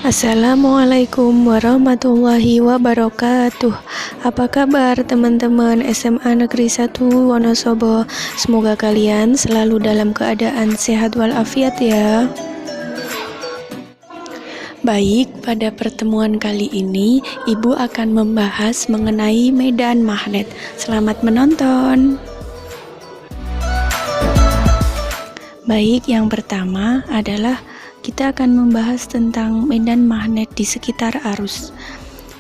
Assalamualaikum warahmatullahi wabarakatuh. Apa kabar teman-teman SMA Negeri 1 Wonosobo? Semoga kalian selalu dalam keadaan sehat walafiat ya. Baik, pada pertemuan kali ini Ibu akan membahas mengenai medan magnet. Selamat menonton. Baik, yang pertama adalah kita akan membahas tentang medan magnet di sekitar arus.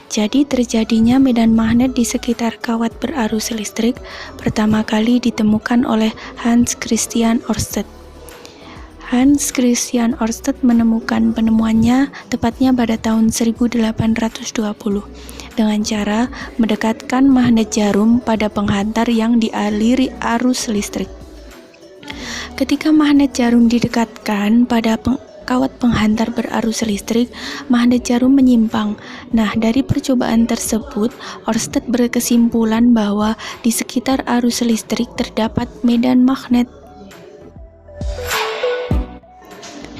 Jadi terjadinya medan magnet di sekitar kawat berarus listrik pertama kali ditemukan oleh Hans Christian Ørsted. Hans Christian Ørsted menemukan penemuannya tepatnya pada tahun 1820 dengan cara mendekatkan magnet jarum pada penghantar yang dialiri arus listrik. Ketika magnet jarum didekatkan pada kawat penghantar berarus listrik, magnet jarum menyimpang. Nah, dari percobaan tersebut, Ørsted berkesimpulan bahwa di sekitar arus listrik terdapat medan magnet.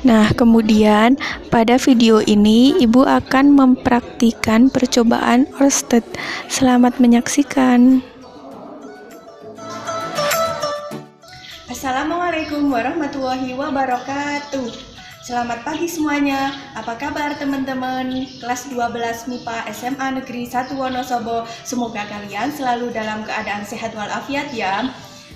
Nah, kemudian pada video ini Ibu akan mempraktikkan percobaan Ørsted. Selamat menyaksikan. Assalamualaikum warahmatullahi wabarakatuh. Selamat pagi semuanya. Apa kabar teman-teman kelas 12 MIPA SMA Negeri 1 Wonosobo? Semoga kalian selalu dalam keadaan sehat walafiat ya.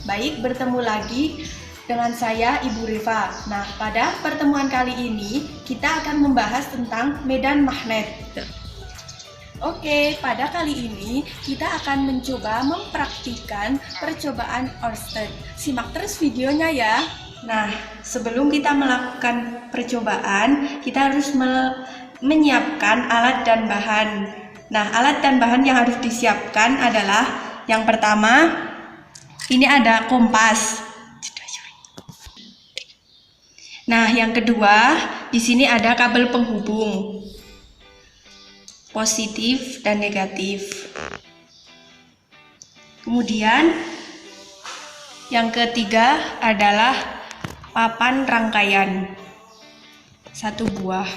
Baik, bertemu lagi dengan saya Ibu Rifa. Nah, pada pertemuan kali ini kita akan membahas tentang medan magnet. Oke, pada kali ini kita akan mencoba mempraktikkan percobaan Ørsted. Simak terus videonya ya. Nah, sebelum kita melakukan percobaan, kita harus menyiapkan alat dan bahan. Nah, alat dan bahan yang harus disiapkan adalah yang pertama, ini ada kompas. Nah, yang kedua, di sini ada kabel penghubung positif dan negatif. Kemudian yang ketiga adalah papan rangkaian 1 buah.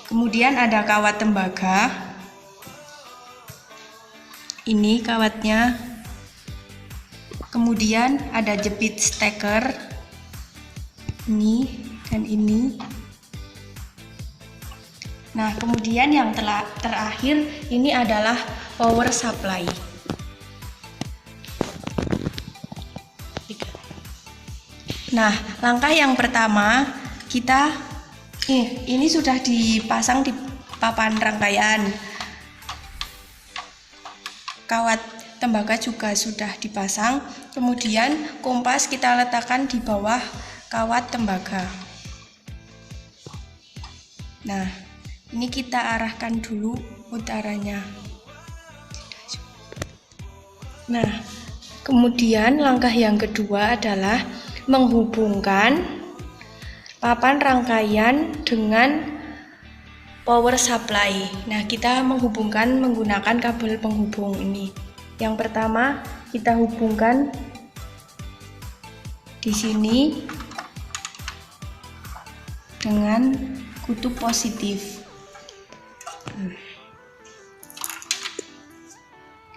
Kemudian ada kawat tembaga. Ini kawatnya. Kemudian ada jepit steker. Ini dan ini. Nah, kemudian yang terakhir ini adalah power supply. Nah, langkah yang pertama ini sudah dipasang di papan rangkaian. Kawat tembaga juga sudah dipasang. Kemudian kompas kita letakkan di bawah kawat tembaga. Nah, ini kita arahkan dulu putarannya. Nah, kemudian langkah yang kedua adalah menghubungkan papan rangkaian dengan power supply. Nah, kita menghubungkan menggunakan kabel penghubung ini. Yang pertama, kita hubungkan di sini dengan kutub positif.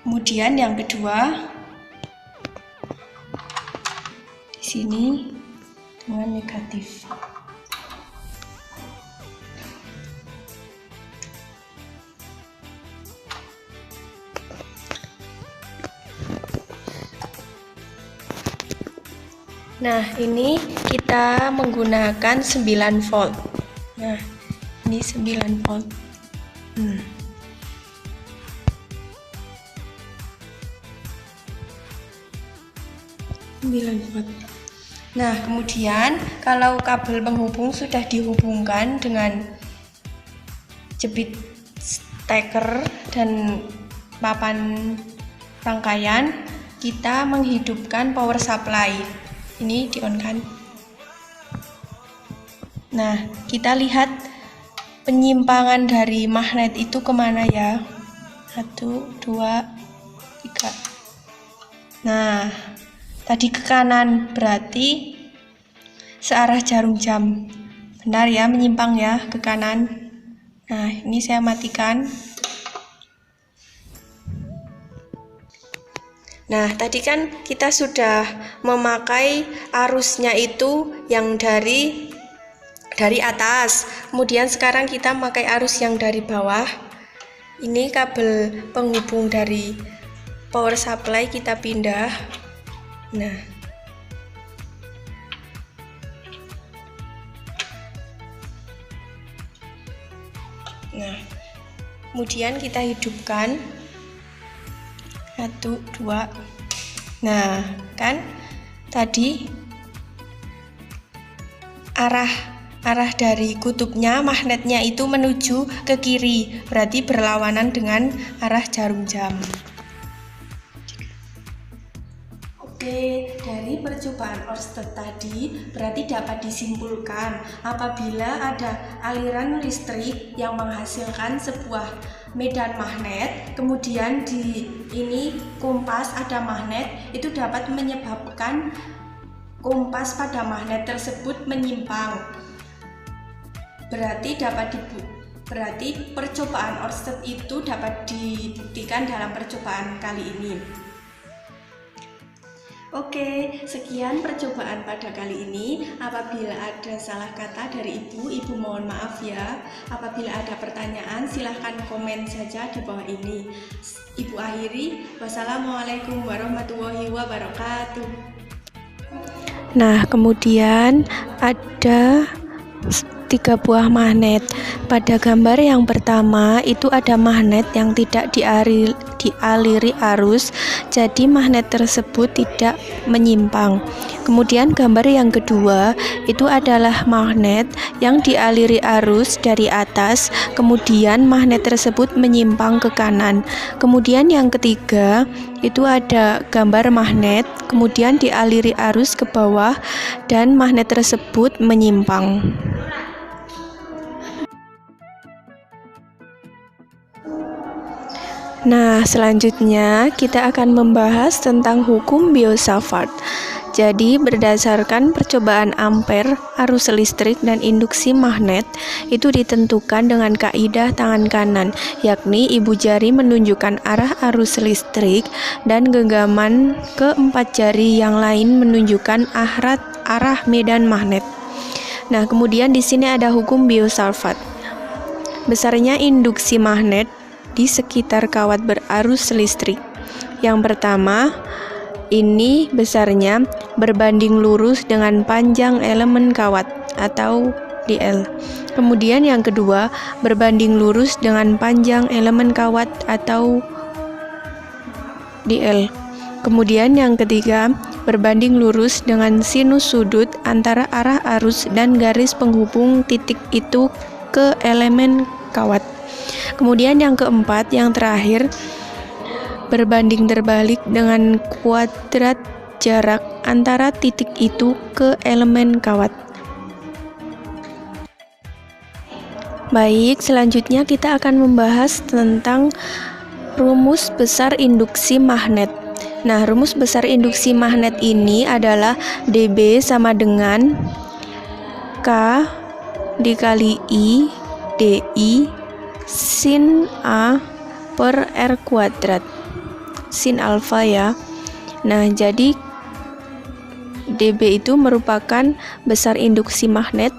Kemudian yang kedua, di sini dengan negatif. Nah, ini kita menggunakan 9 volt. Nah, ini 9 volt. 9 volt. Nah, kemudian kalau kabel penghubung sudah dihubungkan dengan jepit steker dan papan rangkaian, kita menghidupkan power supply. Ini di-on-kan. Nah, kita lihat penyimpangan dari magnet itu kemana ya. 1, 2, 3. Nah, tadi ke kanan, berarti searah jarum jam. Benar ya, menyimpang ya ke kanan. Nah, ini saya matikan. Nah, tadi kan kita sudah memakai arusnya itu yang dari atas. Kemudian sekarang kita memakai arus yang dari bawah. Ini kabel penghubung dari power supply kita pindah. Nah, kemudian kita hidupkan. 1, 2. Nah, kan tadi arah dari kutubnya, magnetnya itu menuju ke kiri, berarti berlawanan dengan arah jarum jam. Oke, dari percobaan Ørsted tadi berarti dapat disimpulkan apabila ada aliran listrik yang menghasilkan sebuah medan magnet, kemudian di ini kompas ada magnet, itu dapat menyebabkan kompas pada magnet tersebut menyimpang. Berarti percobaan Ørsted itu dapat dibuktikan dalam percobaan kali ini. Oke, sekian percobaan pada kali ini. Apabila ada salah kata dari ibu mohon maaf ya. Apabila ada pertanyaan, silahkan komen saja di bawah ini. Ibu akhiri, wassalamualaikum warahmatullahi wabarakatuh. Nah, kemudian ada 3 buah magnet. Pada gambar yang pertama itu ada magnet yang tidak dialiri arus, jadi magnet tersebut tidak menyimpang. Kemudian gambar yang kedua itu adalah magnet yang dialiri arus dari atas, kemudian magnet tersebut menyimpang ke kanan. Kemudian yang ketiga itu ada gambar magnet kemudian dialiri arus ke bawah dan magnet tersebut menyimpang. Nah, selanjutnya kita akan membahas tentang hukum Biot-Savart. Jadi, berdasarkan percobaan ampere, arus listrik, dan induksi magnet, itu ditentukan dengan kaidah tangan kanan, yakni ibu jari menunjukkan arah arus listrik dan genggaman keempat jari yang lain menunjukkan arah medan magnet. Nah, kemudian di sini ada hukum Biot-Savart. Besarnya induksi magnet di sekitar kawat berarus listrik. Yang pertama, ini besarnya berbanding lurus dengan panjang elemen kawat atau dl. Kemudian yang kedua, berbanding lurus dengan panjang elemen kawat atau dl. Kemudian yang ketiga, berbanding lurus dengan sinus sudut antara arah arus dan garis penghubung titik itu ke elemen kawat. Kemudian yang keempat, yang terakhir, berbanding terbalik dengan kuadrat jarak antara titik itu ke elemen kawat. Baik, selanjutnya kita akan membahas tentang rumus besar induksi magnet. Nah, rumus besar induksi magnet ini adalah dB sama dengan K dikali I dI sin A per R kuadrat, sin alfa ya. Nah, jadi dB itu merupakan besar induksi magnet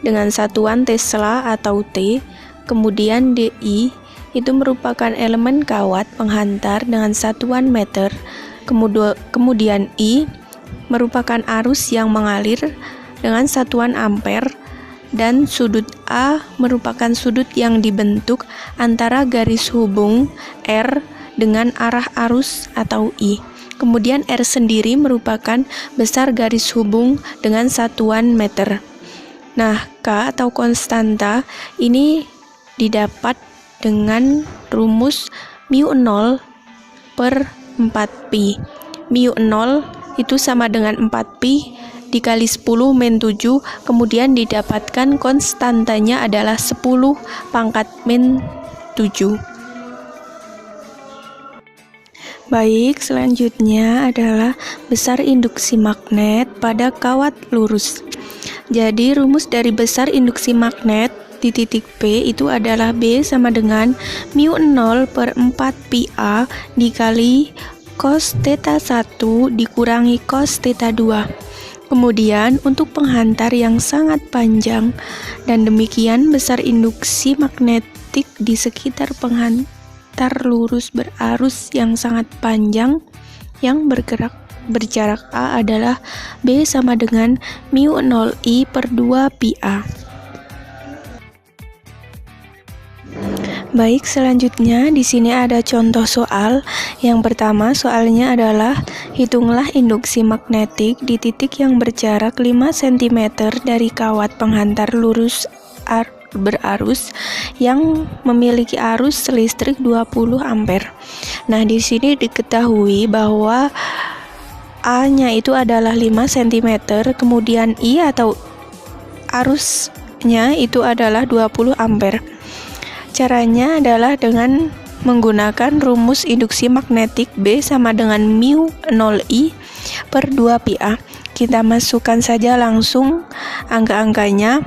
dengan satuan Tesla atau T. Kemudian dI itu merupakan elemen kawat penghantar dengan satuan meter. Kemudian I merupakan arus yang mengalir dengan satuan ampere. Dan sudut A merupakan sudut yang dibentuk antara garis hubung R dengan arah arus atau I. Kemudian R sendiri merupakan besar garis hubung dengan satuan meter. Nah, K atau konstanta ini didapat dengan rumus mu0 per 4pi. Mu0 itu sama dengan 4pi dikali 10 min 7, kemudian didapatkan konstantanya adalah 10 pangkat min 7. Baik, selanjutnya adalah besar induksi magnet pada kawat lurus. Jadi rumus dari besar induksi magnet di titik P itu adalah B sama dengan mu 0 per 4 pi A dikali cos theta 1 dikurangi cos theta 2. Kemudian untuk penghantar yang sangat panjang dan demikian besar induksi magnetik di sekitar penghantar lurus berarus yang sangat panjang yang berjarak A adalah B sama dengan mu 0I per 2 pi A. Baik, selanjutnya di sini ada contoh soal. Yang pertama, soalnya adalah hitunglah induksi magnetik di titik yang berjarak 5 cm dari kawat penghantar lurus berarus yang memiliki arus listrik 20 ampere. Nah, di sini diketahui bahwa A-nya itu adalah 5 cm, kemudian I atau arusnya itu adalah 20 ampere. Caranya adalah dengan menggunakan rumus induksi magnetik B sama dengan mu 0I per 2 pi A. Kita masukkan saja langsung angka-angkanya.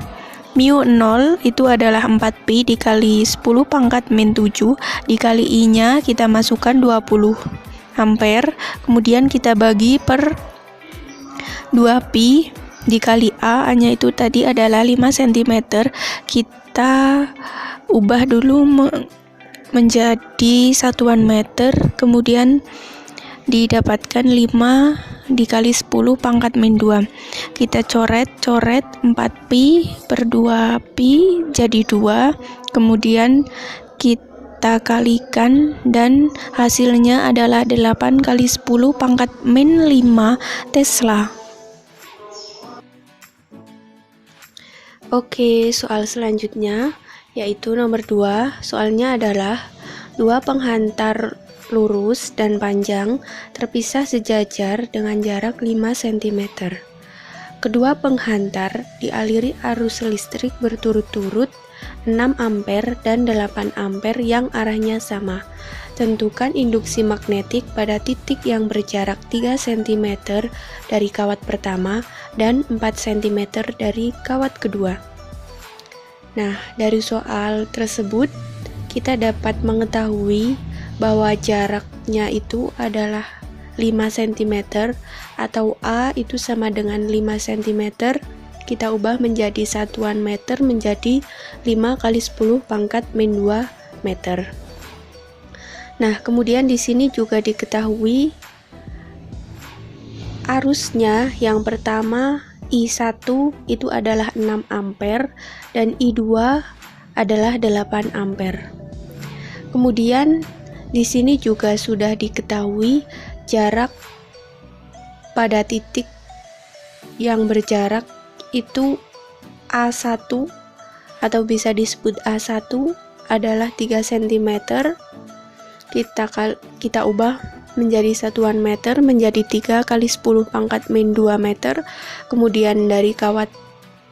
Mu 0 itu adalah 4 pi dikali 10 pangkat min 7 dikali I-nya kita masukkan 20 ampere, kemudian kita bagi per 2 pi dikali A-nya itu tadi adalah 5 cm. Kita ubah dulu menjadi satuan meter, kemudian didapatkan 5 dikali 10 pangkat min 2. Kita coret 4 pi per 2 pi jadi 2, kemudian kita kalikan dan hasilnya adalah 8 kali 10 pangkat min 5 Tesla. Oke, soal selanjutnya yaitu nomor 2. Soalnya adalah dua penghantar lurus dan panjang terpisah sejajar dengan jarak 5 cm. Kedua penghantar dialiri arus listrik berturut-turut 6 ampere dan 8 ampere yang arahnya sama. Tentukan induksi magnetik pada titik yang berjarak 3 cm dari kawat pertama dan 4 cm dari kawat kedua. Nah, dari soal tersebut kita dapat mengetahui bahwa jaraknya itu adalah 5 cm atau A itu sama dengan 5 cm. Kita ubah menjadi satuan meter menjadi 5 kali 10 pangkat min 2 meter. Nah, kemudian di sini juga diketahui arusnya yang pertama I1 itu adalah 6 ampere dan I2 adalah 8 ampere. Kemudian di sini juga sudah diketahui jarak pada titik yang berjarak itu A1 atau bisa disebut A1 adalah 3 cm. Kita ubah menjadi satuan meter menjadi 3 kali 10 pangkat min 2 meter. Kemudian dari kawat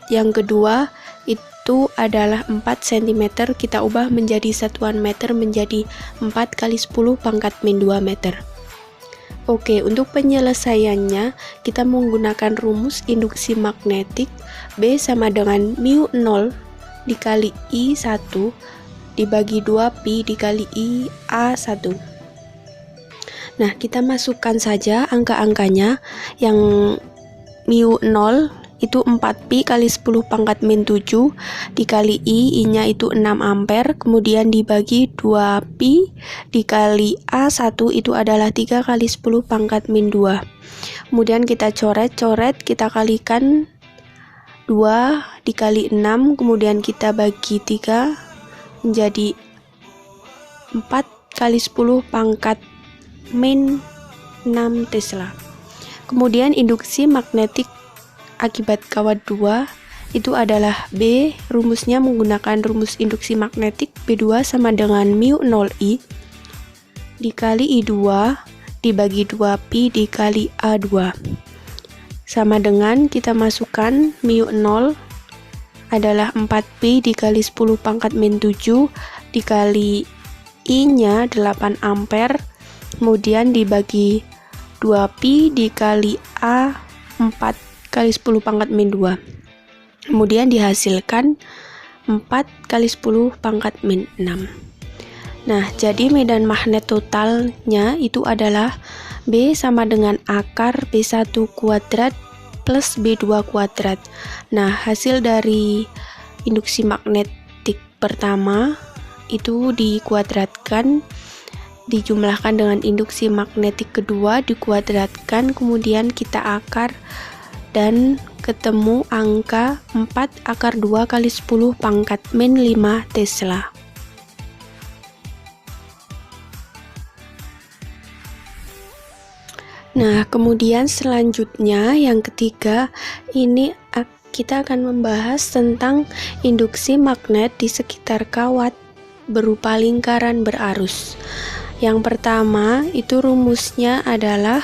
yang kedua itu adalah 4 cm, kita ubah menjadi satuan meter menjadi 4 kali 10 pangkat min 2 meter. Oke, untuk penyelesaiannya kita menggunakan rumus induksi magnetik B sama dengan mu 0 dikali I1 dibagi 2 pi dikali I A1. Nah, kita masukkan saja angka-angkanya. Yang mu 0 itu 4 pi kali 10 pangkat min 7 dikali I-nya itu 6 ampere, kemudian dibagi 2 pi dikali A1 itu adalah 3 kali 10 pangkat min 2. Kemudian kita coret, kita kalikan 2 dikali 6, kemudian kita bagi 3 menjadi 4 kali 10 pangkat min 6 Tesla. Kemudian induksi magnetik akibat kawat 2 itu adalah B. Rumusnya menggunakan rumus induksi magnetik B2 sama dengan mu 0I dikali I2 dibagi 2 pi dikali A2. Sama dengan kita masukkan mu 0 adalah 4 pi dikali 10 pangkat min 7 dikali I-nya 8 ampere, kemudian dibagi 2 pi dikali A 4 kali 10 pangkat min 2. Kemudian dihasilkan 4 kali 10 pangkat min 6. Nah, jadi medan magnet totalnya itu adalah B sama dengan akar B1 kuadrat plus B2 kuadrat. Nah, hasil dari induksi magnetik pertama itu dikuadratkan, dijumlahkan dengan induksi magnetik kedua, dikuadratkan, kemudian kita akar dan ketemu angka 4 akar 2 kali 10 pangkat min 5 Tesla. Nah, kemudian selanjutnya yang ketiga, ini kita akan membahas tentang induksi magnet di sekitar kawat berupa lingkaran berarus. Yang pertama, itu rumusnya adalah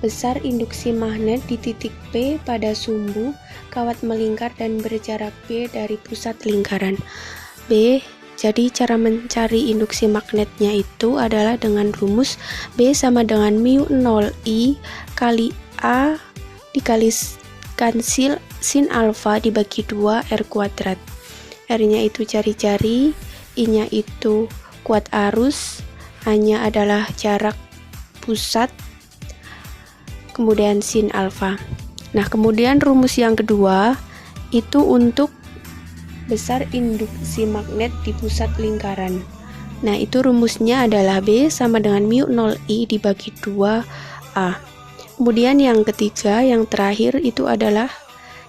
besar induksi magnet di titik P pada sumbu kawat melingkar dan berjarak B dari pusat lingkaran. B. Jadi cara mencari induksi magnetnya itu adalah dengan rumus B sama dengan mu 0I kali A dikalikan sin alfa dibagi 2 R kuadrat. R-nya itu jari-jari, I-nya itu kuat arus, A-nya adalah jarak pusat, kemudian sin alfa. Nah, kemudian rumus yang kedua itu untuk besar induksi magnet di pusat lingkaran. Nah, itu rumusnya adalah B sama dengan mu 0I dibagi 2A. Kemudian yang ketiga, yang terakhir itu adalah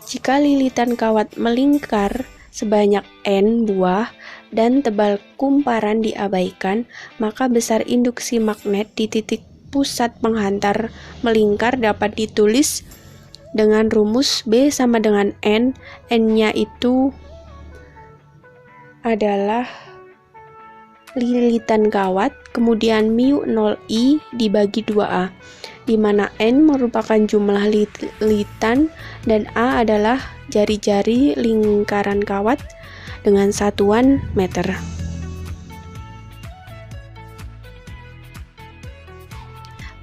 jika lilitan kawat melingkar sebanyak N buah dan tebal kumparan diabaikan, maka besar induksi magnet di titik pusat penghantar melingkar dapat ditulis dengan rumus B sama dengan N. N-nya itu adalah lilitan kawat, kemudian mu 0I dibagi 2A, di mana N merupakan jumlah lilitan dan A adalah jari-jari lingkaran kawat dengan satuan meter.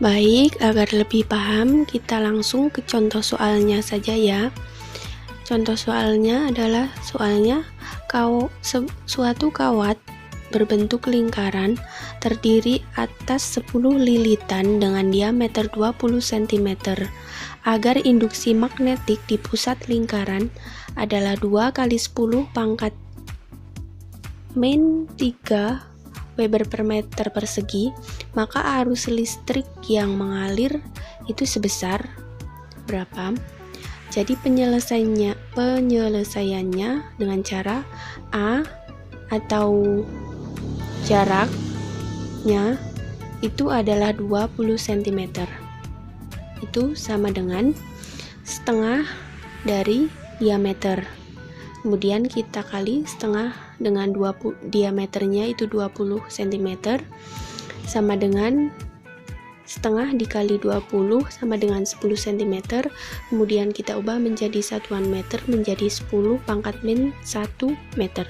Baik, agar lebih paham, kita langsung ke contoh soalnya saja ya. Contoh soalnya adalah suatu kawat berbentuk lingkaran terdiri atas 10 lilitan dengan diameter 20 cm. Agar induksi magnetik di pusat lingkaran adalah 2 kali 10 pangkat min 3 Weber per meter persegi, maka arus listrik yang mengalir itu sebesar berapa? Jadi penyelesaiannya dengan cara A atau jaraknya itu adalah 20 cm. Itu sama dengan setengah dari diameter. Kemudian kita kali setengah dengan 20, diameternya itu 20 cm, sama dengan setengah dikali 20 sama dengan 10 cm. Kemudian kita ubah menjadi satuan meter menjadi 10 pangkat min 1 meter.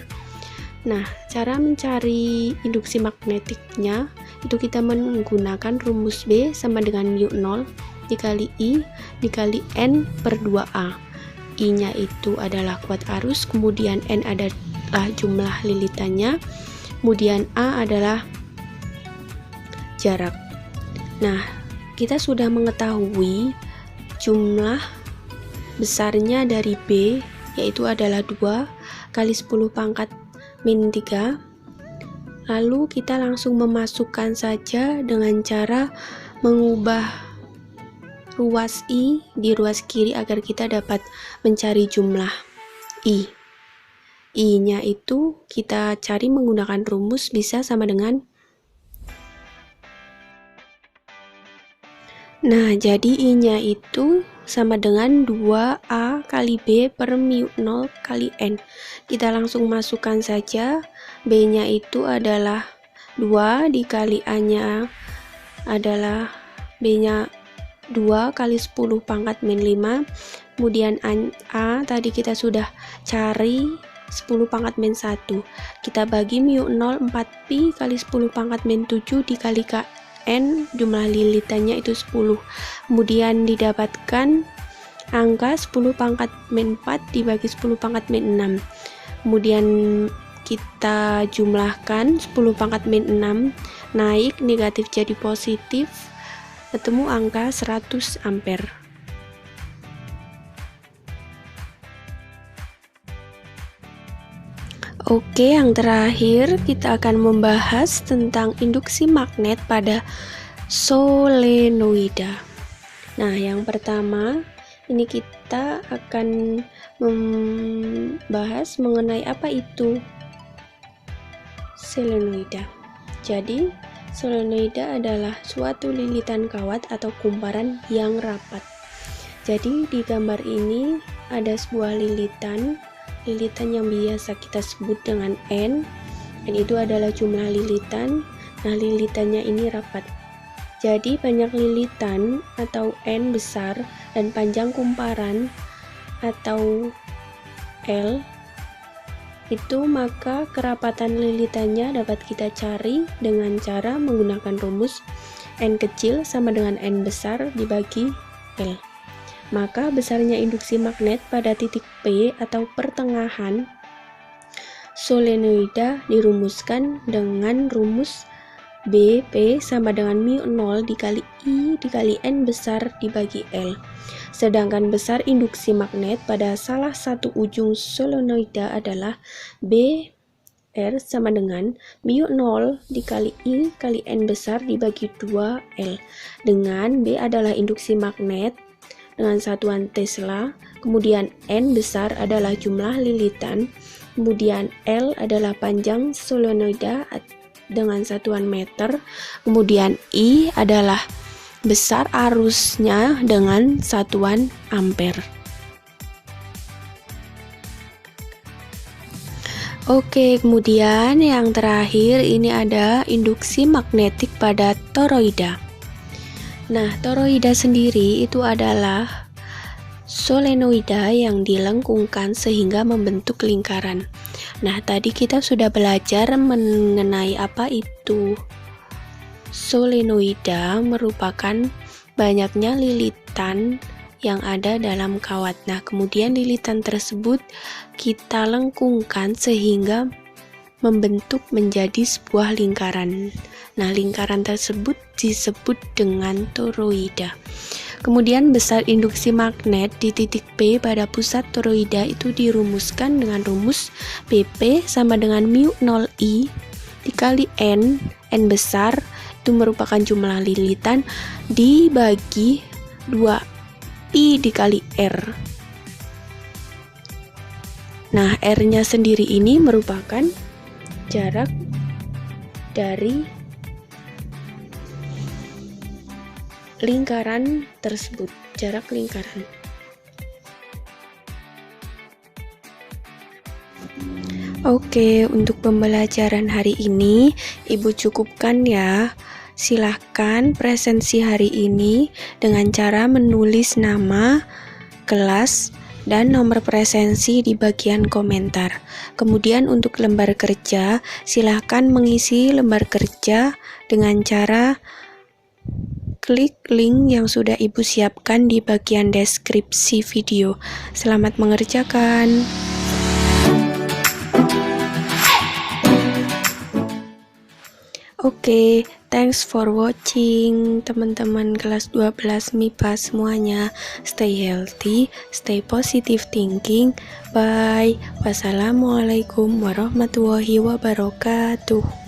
Nah, cara mencari induksi magnetiknya itu kita menggunakan rumus B sama dengan mu 0 dikali I dikali N per 2A. I-nya itu adalah kuat arus, kemudian N adalah jumlah lilitannya, kemudian A adalah jarak. Nah, kita sudah mengetahui jumlah besarnya dari B, yaitu adalah 2 kali 10 pangkat min 3. Lalu kita langsung memasukkan saja dengan cara mengubah ruas I di ruas kiri agar kita dapat mencari jumlah I. I-nya itu kita cari menggunakan rumus bisa sama dengan, nah, jadi I-nya itu sama dengan 2A kali B per mu 0 kali N. Kita langsung masukkan saja. B-nya itu adalah 2 dikali A-nya adalah B-nya 2 kali 10 pangkat min 5. Kemudian A tadi kita sudah cari 10 pangkat min 1. Kita bagi mu 0 4pi kali 10 pangkat min 7 dikali N, jumlah lilitannya itu 10. Kemudian didapatkan angka 10 pangkat min 4 dibagi 10 pangkat min 6. Kemudian kita jumlahkan 10 pangkat min 6, naik negatif jadi positif, ketemu angka 100 ampere. Oke, yang terakhir kita akan membahas tentang induksi magnet pada solenoida. Nah, yang pertama ini kita akan membahas mengenai apa itu solenoida. Jadi, solenoida adalah suatu lilitan kawat atau kumparan yang rapat. Jadi, di gambar ini ada sebuah lilitan yang biasa kita sebut dengan N itu adalah jumlah lilitan. Nah, lilitannya ini rapat. Jadi banyak lilitan atau N besar dan panjang kumparan atau L itu, maka kerapatan lilitannya dapat kita cari dengan cara menggunakan rumus N kecil sama dengan N besar dibagi L. Maka besarnya induksi magnet pada titik P atau pertengahan solenoida dirumuskan dengan rumus BP sama dengan mu 0 dikali I dikali N besar dibagi L. Sedangkan besar induksi magnet pada salah satu ujung solenoida adalah BR sama dengan mu 0 dikali I kali N besar dibagi 2L, dengan B adalah induksi magnet dengan satuan Tesla, kemudian N besar adalah jumlah lilitan, kemudian L adalah panjang solenoida dengan satuan meter, kemudian I adalah besar arusnya dengan satuan ampere. Oke, kemudian yang terakhir ini ada induksi magnetik pada toroida. Nah, toroida sendiri itu adalah solenoida yang dilengkungkan sehingga membentuk lingkaran. Nah, tadi kita sudah belajar mengenai apa itu solenoida, merupakan banyaknya lilitan yang ada dalam kawat. Nah, kemudian lilitan tersebut kita lengkungkan sehingga membentuk menjadi sebuah lingkaran. Nah, lingkaran tersebut disebut dengan toroida. Kemudian besar induksi magnet di titik P pada pusat toroida itu dirumuskan dengan rumus BP sama dengan mu 0I dikali N besar itu merupakan jumlah lilitan dibagi 2I dikali R. Nah, R-nya sendiri ini merupakan jarak dari lingkaran tersebut, jarak lingkaran. Oke, untuk pembelajaran hari ini Ibu cukupkan ya. Silahkan presensi hari ini dengan cara menulis nama, kelas, dan nomor presensi di bagian komentar. Kemudian untuk lembar kerja, silahkan mengisi lembar kerja dengan cara klik link yang sudah Ibu siapkan di bagian deskripsi video. Selamat mengerjakan. Oke, thanks for watching teman-teman kelas 12 MIPA semuanya. Stay healthy, stay positive thinking. Bye. Wassalamualaikum warahmatullahi wabarakatuh.